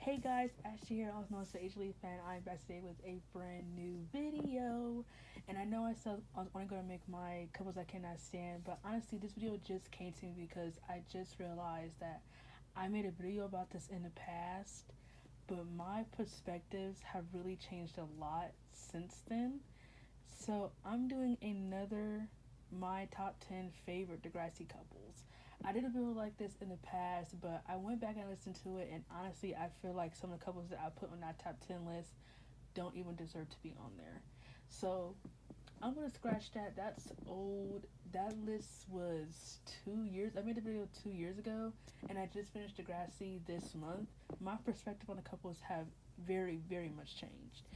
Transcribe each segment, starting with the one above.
Hey guys, Ashley here, also known as the Ashley fan. I'm back today with a brand new video. And I know I said I was only going to make my couples I cannot stand, but honestly, this video just came to me because I just realized that I made a video about this in the past, but my perspectives have really changed a lot since then. So I'm doing another my top 10 favorite Degrassi couples. I did a video like this in the past, but I went back and listened to it, and honestly, I feel like some of the couples that I put on that top 10 list don't even deserve to be on there. So I'm gonna scratch that. That's old. That list was 2 years. I made the video 2 years ago, and I just finished Degrassi this month. My perspective on the couples have very, very much changed.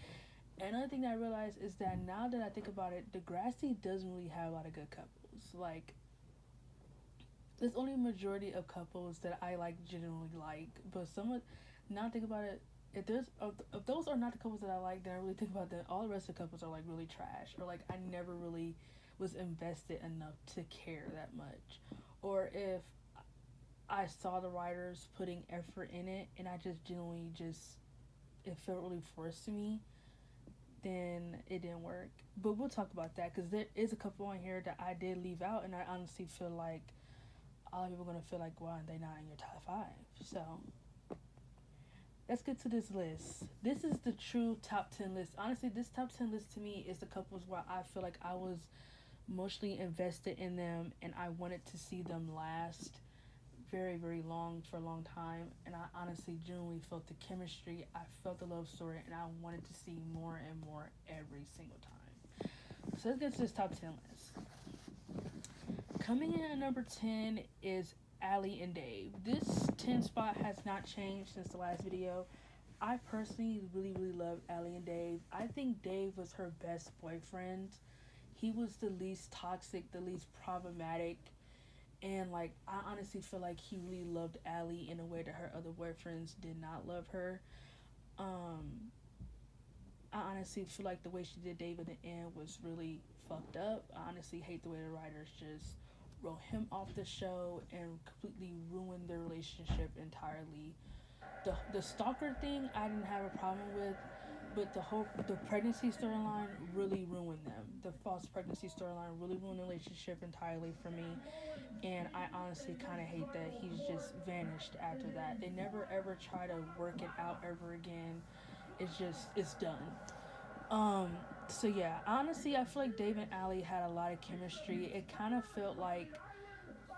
Another thing that I realized is that now that I think about it, Degrassi doesn't really have a lot of good couples. Like, there's only a majority of couples that I like genuinely like, but some of now think about it, if those are not the couples that I like, then I really think about that all the rest of the couples are like really trash, or like I never really was invested enough to care that much, or if I saw the writers putting effort in it and I just genuinely just it felt really forced to me, then it didn't work. But we'll talk about that because there is a couple on here that I did leave out, and I honestly feel like a lot of people are gonna feel like, why are they not in your top five? So let's get to this list. This is the true top 10 list. Honestly, this top 10 list to me is the couples where I feel like I was mostly invested in them and I wanted to see them last very, very long for a long time. And I honestly genuinely felt the chemistry, I felt the love story, and I wanted to see more and more every single time. So let's get to this top 10 list. Coming in at number 10 is Allie and Dave. This 10 spot has not changed since the last video. I personally really, really love Allie and Dave. I think Dave was her best boyfriend. He was the least toxic, the least problematic, and like I honestly feel like he really loved Allie in a way that her other boyfriends did not love her. Um, I honestly feel like the way she did Dave in the end was really fucked up. I honestly hate the way the writers just wrote him off the show and completely ruined their relationship entirely. The stalker thing I didn't have a problem with, but the pregnancy storyline really ruined them. The false pregnancy storyline really ruined the relationship entirely for me, and I honestly kind of hate that he's just vanished after that. They never ever try to work it out ever again. It's done. Um, so yeah, honestly, I feel like Dave and Allie had a lot of chemistry. It kind of felt like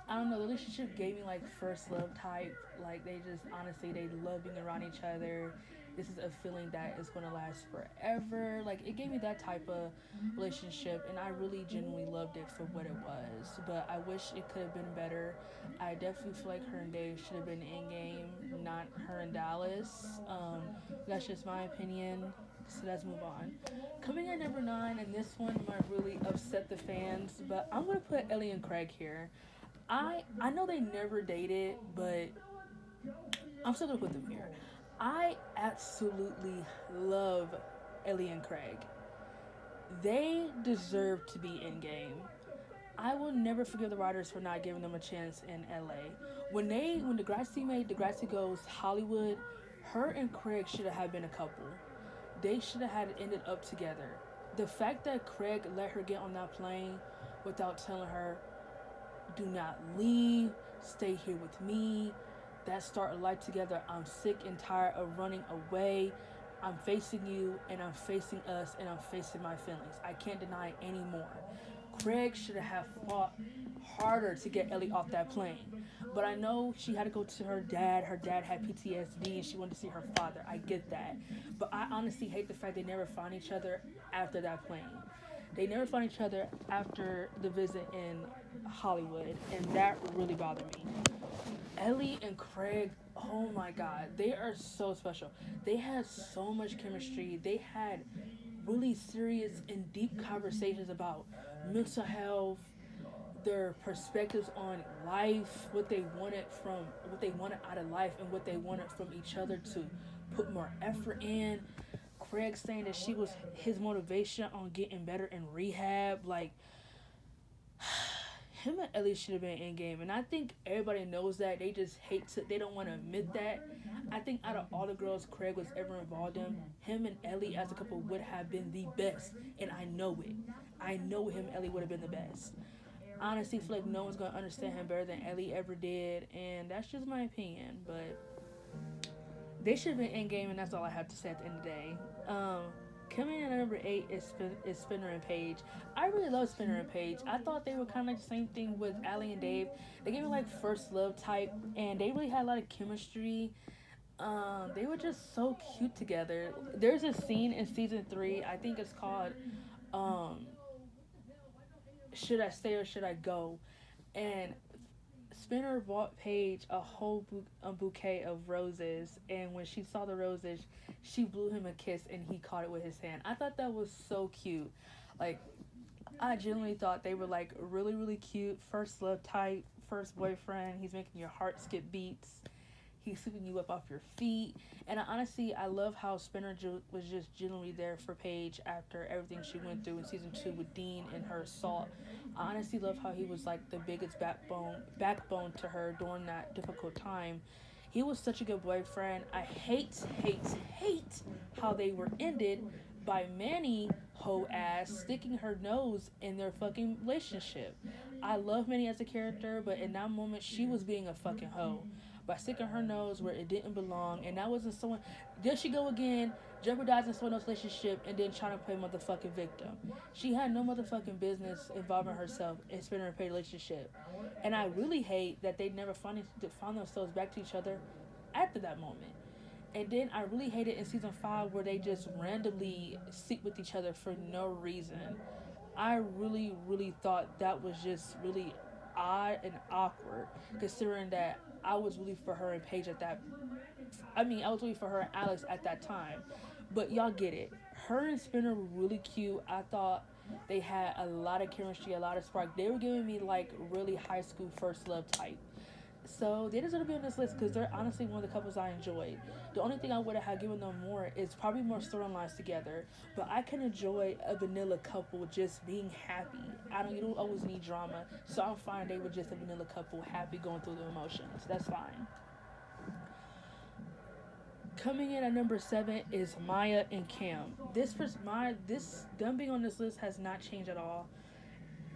I don't know, the relationship gave me like first love type. Like they just honestly they love being around each other. This is a feeling that is gonna last forever. Like it gave me that type of relationship, and I really genuinely loved it for what it was. But I wish it could have been better. I definitely feel like her and Dave should have been in game, not her and Dallas. That's just my opinion. So let's move on. Coming at number 9, and this one might really upset the fans, but I'm gonna put Ellie and Craig here. I know they never dated, but I'm still gonna put them here. I absolutely love Ellie and Craig. They deserve to be in game. I will never forgive the writers for not giving them a chance in LA. When Degrassi made Degrassi Goes Hollywood, her and Craig should have been a couple. They should have had ended up together. The fact that Craig let her get on that plane without telling her, do not leave, stay here with me, that start a life together. I'm sick and tired of running away. I'm facing you and I'm facing us and I'm facing my feelings. I can't deny it anymore. Craig should have fought harder to get Ellie off that plane. But I know she had to go to her dad. Her dad had PTSD and she wanted to see her father. I get that. But I honestly hate the fact they never found each other after that plane. They never found each other after the visit in Hollywood, and that really bothered me. Ellie and Craig, oh my god, they are so special. They had so much chemistry. They had really serious and deep conversations about mental health, their perspectives on life, what they wanted out of life and what they wanted from each other to put more effort in. Craig saying that she was his motivation on getting better in rehab. Like him and Ellie should have been in game, and I think everybody knows that. They just hate to. They don't want to admit that. I think out of all the girls Craig was ever involved in, him and Ellie as a couple would have been the best, and I know it. I know him and Ellie would have been the best. I honestly feel like no one's gonna understand him better than Ellie ever did, and that's just my opinion. But they should have been in game, and that's all I have to say at the end of the day. Coming in at number 8 is Spinner and Paige. I really love Spinner and Paige. I thought they were kind of like the same thing with Allie and Dave. They gave me like first love type, and they really had a lot of chemistry. They were just so cute together. There's a scene in season 3. I think it's called um, "Should I Stay or Should I Go?" And Spinner bought Paige a bouquet of roses, and when she saw the roses, she blew him a kiss, and he caught it with his hand. I thought that was so cute. Like, I genuinely thought they were like really, really cute. First love type, first boyfriend. He's making your heart skip beats. He's sweeping you up off your feet. And I love how Spinner was just genuinely there for Paige after everything she went through in season 2 with Dean and her assault. I honestly love how he was like the biggest backbone to her during that difficult time. He was such a good boyfriend. I hate how they were ended by Manny hoe ass sticking her nose in their fucking relationship. I love Manny as a character, but in that moment she was being a fucking hoe by sticking her nose where it didn't belong, and that wasn't someone. There she go again, jeopardizing someone else's relationship, and then trying to play motherfucking victim. She had no motherfucking business involving herself in Spinner and Paige relationship, and I really hate that they never found themselves back to each other after that moment. And then I really hate it in season 5 where they just randomly sleep with each other for no reason. I really, really thought that was just really odd and awkward, considering that I was really for her and Paige at that. I mean, I was really for her and Alex at that time. But y'all get it. Her and Spinner were really cute. I thought they had a lot of chemistry, a lot of spark. They were giving me like really high school first love type. So they deserve to be on this list because they're honestly one of the couples I enjoyed. The only thing I would have given them more is probably more storylines together. But I can enjoy a vanilla couple just being happy. You don't always need drama. So I'm fine they were just a vanilla couple, happy going through the emotions. That's fine. Coming in at number 7 is Maya and Cam. This them being on this list has not changed at all.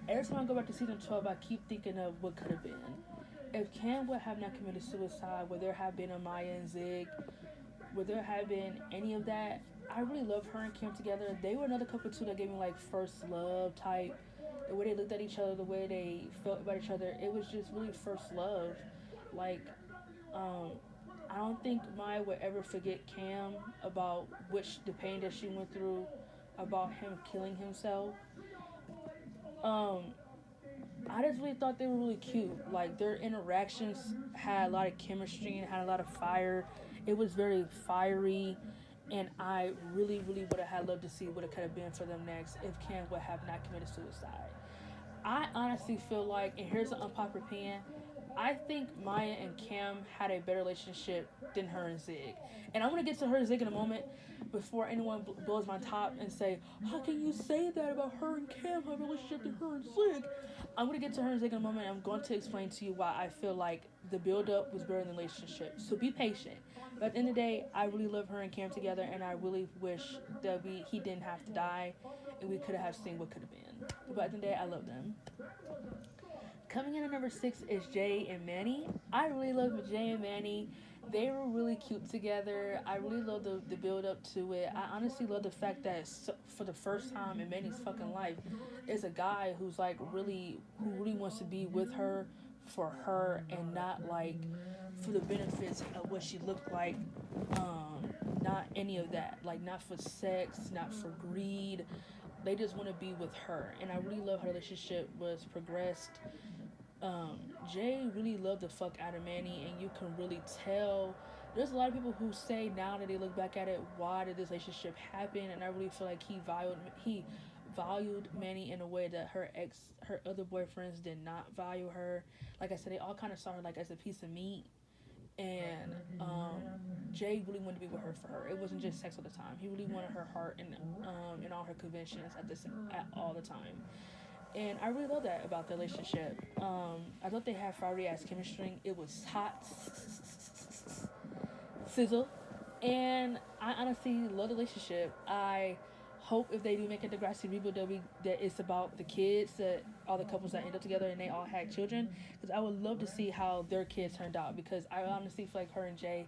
Every time I go back to season 12, I keep thinking of what could have been. If Cam would have not committed suicide, would there have been a Maya and Zig? Would there have been any of that? I really love her and Cam together. They were another couple too that gave me like first love type. The way they looked at each other, the way they felt about each other, it was just really first love. Like, I don't think Maya would ever forget Cam about the pain that she went through, about him killing himself. Um, I just really thought they were really cute. Like their interactions had a lot of chemistry and had a lot of fire. It was very fiery, and I really, really would have had loved to see what it could have been for them next if Cam would have not committed suicide. I honestly feel like, and here's an unpopular opinion, I think Maya and Cam had a better relationship than her and Zig. And I'm going to get to her and Zig in a moment before anyone blows my top and say, how can you say that about her and Cam, her relationship than her and Zig? I'm going to get to her and Zig in a moment. I'm going to explain to you why I feel like the build-up was better than the relationship. So be patient. But at the end of the day, I really love her and Cam together, and I really wish that he didn't have to die, and we could have seen what could have been. But at the end of the day, I love them. Coming in at number 6 is Jay and Manny. I really love Jay and Manny. They were really cute together. I really love the build up to it. I honestly love the fact that for the first time in Manny's fucking life, is a guy who's like who really wants to be with her for her and not like for the benefits of what she looked like. Not any of that. Like not for sex, not for greed. They just want to be with her, and I really love how the relationship was progressed. Jay really loved the fuck out of Manny, and you can really tell. There's a lot of people who say now that they look back at it, why did this relationship happen? And I really feel like he valued Manny in a way that her other boyfriends did not value her. Like I said, they all kind of saw her like as a piece of meat, and Jay really wanted to be with her for her. It wasn't just sex all the time. He really wanted her heart and in all her conventions at all the time. And I really love that about the relationship. I thought they had fiery ass chemistry. It was hot sizzle, and I honestly love the relationship. I hope if they do make a Degrassi reboot, that it's about the kids, that all the couples that end up together and they all had children. Because I would love to see how their kids turned out. Because I honestly feel like her and Jay,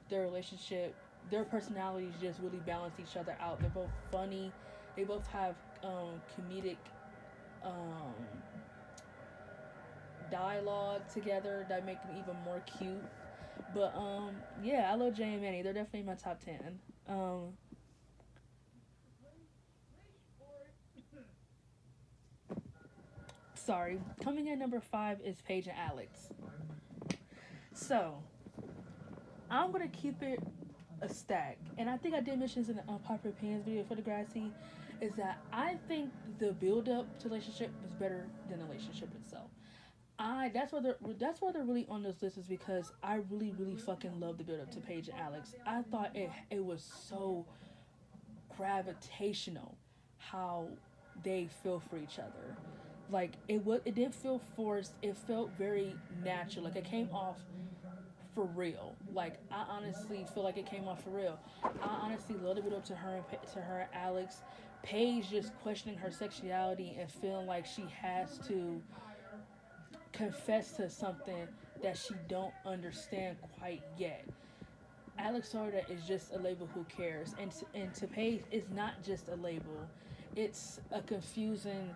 their relationship, their personalities just really balance each other out. They're both funny. They both have comedic um, dialogue together that make them even more cute. But yeah, I love Jay and Manny. They're definitely my top 10. Um, Sorry. Coming in number 5 is Paige and Alex. So I'm gonna keep it a stack, and I think I did mention this in the unpopular opinions video for Degrassi. Is that I think the build up to the relationship was better than the relationship itself. That's why they're really on this list, is because I really fucking love the build up to Paige and Alex. I thought it was so gravitational how they feel for each other. Like it didn't feel forced. It felt very natural. Like it came off for real. Like I honestly feel like it came off for real. I honestly love the build up to her and Alex. Paige just questioning her sexuality and feeling like she has to confess to something that she don't understand quite yet. Alex Sorda is just a label. Who cares? And to Paige, it's not just a label. It's a confusing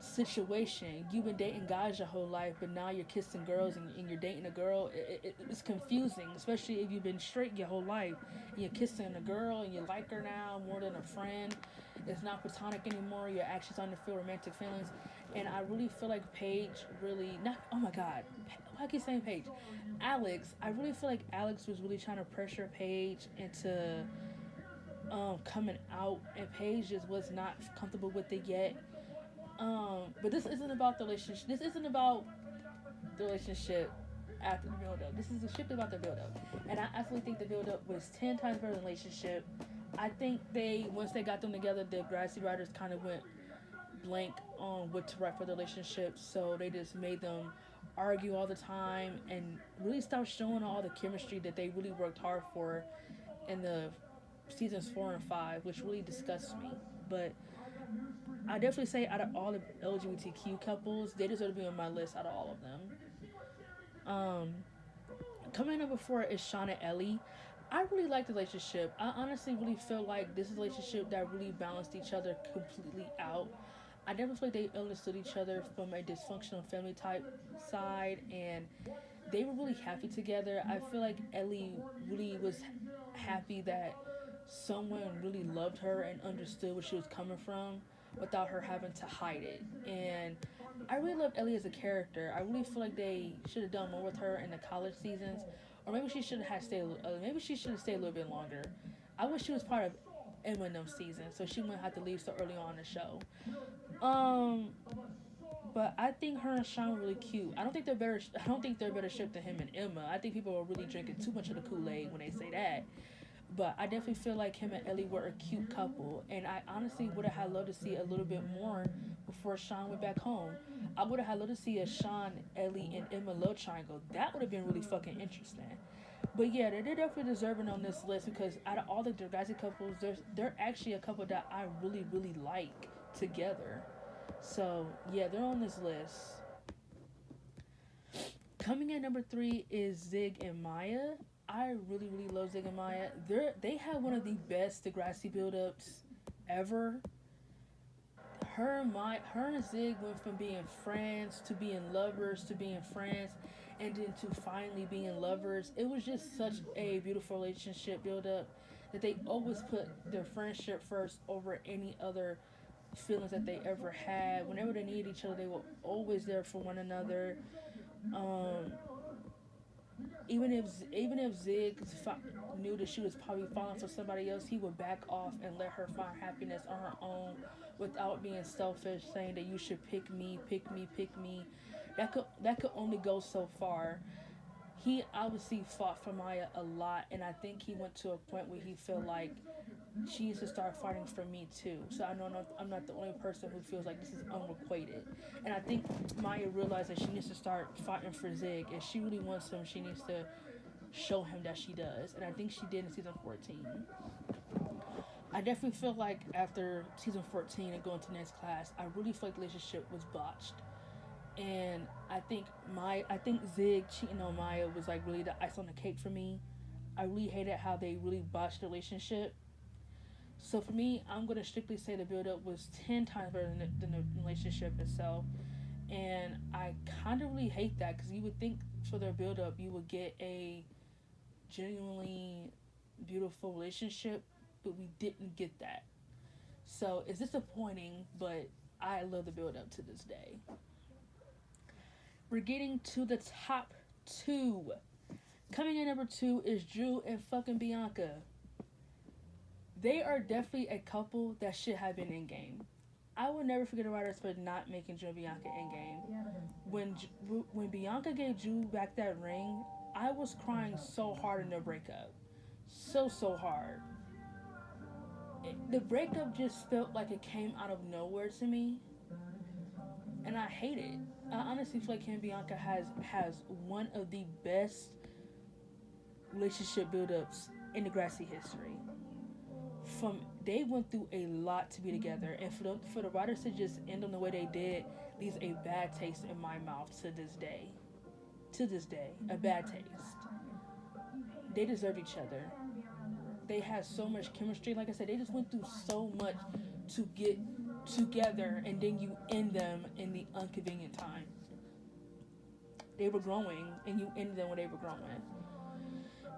situation. You've been dating guys your whole life, but now you're kissing girls and you're dating a girl. It's confusing, especially if you've been straight your whole life and you're kissing a girl and you like her now more than a friend. It's not platonic anymore. You're actually starting to feel romantic feelings. And I really feel like Paige really not. Oh my God, why I keep saying Paige? Alex. I really feel like Alex was really trying to pressure Paige into coming out, and Paige just was not comfortable with it yet. But this isn't about the relationship. This isn't about the relationship after the build up. This is a ship about the build up, and I absolutely think the build up was 10 times better than the relationship. I think once they got them together, the Degrassi writers kind of went blank on what to write for the relationship, so they just made them argue all the time and really stopped showing all the chemistry that they really worked hard for in the seasons 4 and 5, which really disgusts me. But I definitely say out of all the LGBTQ couples, they deserve to be on my list out of all of them. Um, Coming in number 4 is Sean and Ellie. I really like the relationship. I honestly really feel like this is a relationship that really balanced each other completely out. I never feel like they understood each other from a dysfunctional family type side, and they were really happy together. I feel like Ellie really was happy that someone really loved her and understood where she was coming from without her having to hide it. And I really love Ellie as a character. I really feel like they should have done more with her in the college seasons, or maybe she should have stayed. Maybe she should have stayed a little bit longer. I wish she was part of Emma and them season, so she wouldn't have to leave so early on in the show. Um, but I think her and Sean were really cute. I don't think they're better. I don't think they're better ship than him and Emma. I think people are really drinking too much of the Kool Aid when they say that. But I definitely feel like him and Ellie were a cute couple, and I honestly would have had loved to see a little bit more before Sean went back home. I would have had loved to see a Sean, Ellie, and Emma love triangle. That would have been really fucking interesting. But yeah, they're definitely deserving on this list because out of all the Degrassi couples, they're actually a couple that I really like together. So yeah, they're on this list. Coming at number 3 is Zig and Maya. I really love Zig and Maya. They have one of the best Degrassi build-ups ever. Her and Zig went from being friends to being lovers to being friends, and then to finally being lovers. It was just such a beautiful relationship build-up that they always put their friendship first over any other feelings that they ever had. Whenever they needed each other, they were always there for one another. Um, even if knew that she was probably falling for somebody else, he would back off and let her find happiness on her own without being selfish, saying that you should pick me. That could only go so far. he obviously fought for Maya a lot, and I think he went to a point where he felt like she needs to start fighting for me too. So I know I'm not the only person who feels like this is unrequited. And I think Maya realized that she needs to start fighting for Zig. If she really wants him, she needs to show him that she does. And I think she did in season 14. I definitely feel like after season 14 and going to next class, I really feel like the relationship was botched. And I think Zig cheating on Maya was like really the ice on the cake for me. I really hated how they really botched the relationship. So for me, I'm gonna strictly say the build up was 10 times better than the relationship itself, and I kind of really hate that because you would think for their build up you would get a genuinely beautiful relationship, but we didn't get that. So it's disappointing, but I love the build up to this day. We're getting to the top two. Coming in number two is Drew and fucking Bianca. They are definitely a couple that should have been in game. I will never forget the writers for not making Drew and Bianca in game. When Bianca gave Drew back that ring, I was crying so hard in their breakup, so hard. The breakup just felt like it came out of nowhere to me, and I hate it. I honestly feel like him and Bianca has one of the best relationship build-ups in Degrassi history. From they went through a lot to be together, and for the writers to just end on the way they did leaves a bad taste in my mouth to this day. To this day, a bad taste. They deserve each other. They had so much chemistry. Like I said, they just went through so much to get together, and then you end them in the inconvenient time. They were growing, and you ended them when they were growing.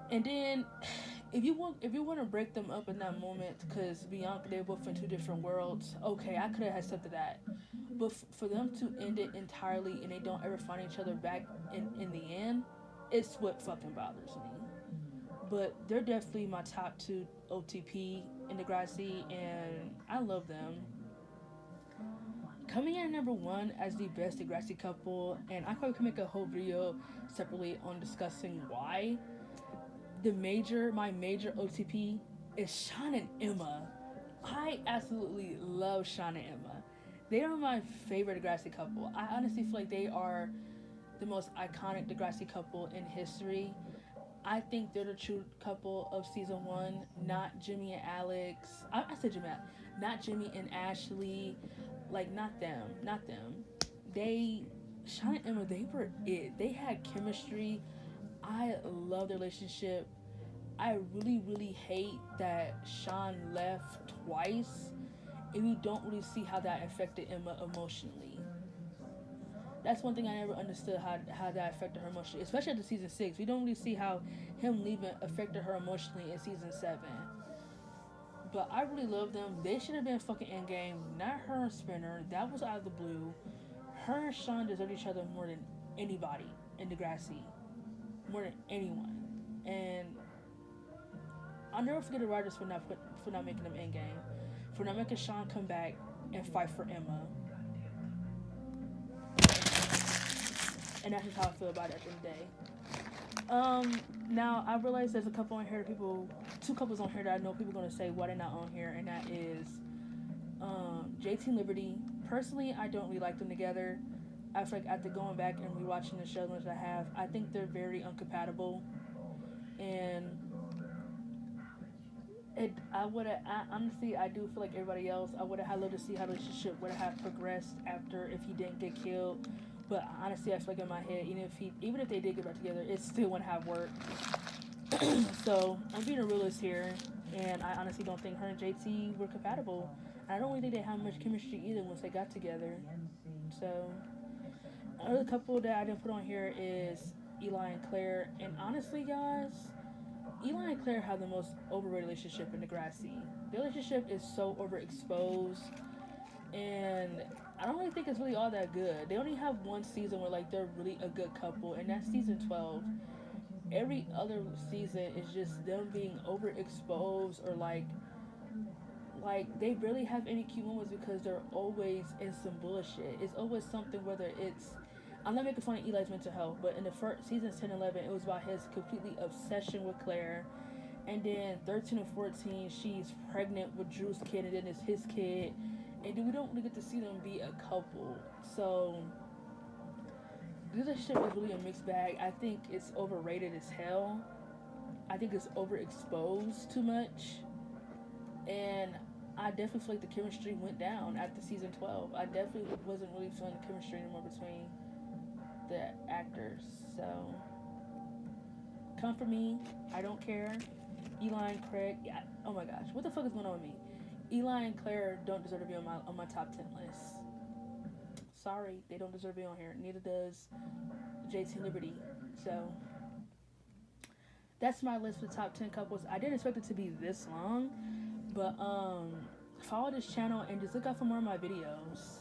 And then, if you want to break them up in that moment, because Bianca, they were both in two different worlds. Okay, I could have accepted that, but for them to end it entirely and they don't ever find each other back in the end, it's what fucking bothers me. But they're definitely my top two OTP in Degrassi, and I love them. Coming in at number one as the best Degrassi couple, and I probably could make a whole video separately on discussing why. My major OTP is Sean and Emma. I absolutely love Sean and Emma. They are my favorite Degrassi couple. I honestly feel like they are the most iconic Degrassi couple in history. I think they're the true couple of season one, not Jimmy and Alex. I said Jimmy, not Jimmy and Ashley. Like, not them, not them. Sean and Emma, they were it. They had chemistry. I love their relationship. I really hate that Sean left twice, and we don't really see how that affected Emma emotionally. That's one thing I never understood how that affected her emotionally, especially after season 6. We don't really see how him leaving affected her emotionally in season 7. But I really love them. They should have been fucking in game, not her and Spinner. That was out of the blue. Her and Sean deserve each other more than anybody in Degrassi, more than anyone. And I'll never forget the writers for not making them in game, for not making Sean come back and fight for Emma. And that's just how I feel about it at the end of the day. Now I realize there's a couple on here, two couples on here that I know people are gonna say why they're not on here, and that is JT and Liberty. Personally, I don't really like them together. I feel like after going back and rewatching the show that I have, I think they're very uncompatible, and honestly, I do feel like everybody else. I would have loved to see how the relationship would have progressed after if he didn't get killed. But honestly, I feel like in my head, even if they did get back together, it still wouldn't have worked. So I'm being a realist here, and I honestly don't think her and JT were compatible. And I don't really think they had much chemistry either once they got together. So another couple that I didn't put on here is Eli and Claire. And honestly, guys, Eli and Claire have the most overrated relationship in Degrassi. Their relationship is so overexposed, and I don't really think it's really all that good. They only have one season where like they're really a good couple, and that's season 12. Every other season is just them being overexposed, or like they barely have any cute moments because they're always in some bullshit. It's always something, whether it's I'm not making fun of Eli's mental health, but in the first seasons 10 and 11, it was about his completely obsession with Claire. And then 13 and 14, she's pregnant with Drew's kid, and then it's his kid. And then we don't really get to see them be a couple. So, this relationship is really a mixed bag. I think it's overrated as hell. I think it's overexposed too much. And I definitely feel like the chemistry went down after season 12. I definitely wasn't really feeling the chemistry anymore between the actors. So, come for me. I don't care. Eli and Craig. Yeah, oh my gosh. What the fuck is going on with me? Eli and Claire don't deserve to be on my top 10 list. Sorry, they don't deserve to be on here. Neither does JT Liberty. So, that's my list for the top 10 couples. I didn't expect it to be this long, but follow this channel and just look out for more of my videos.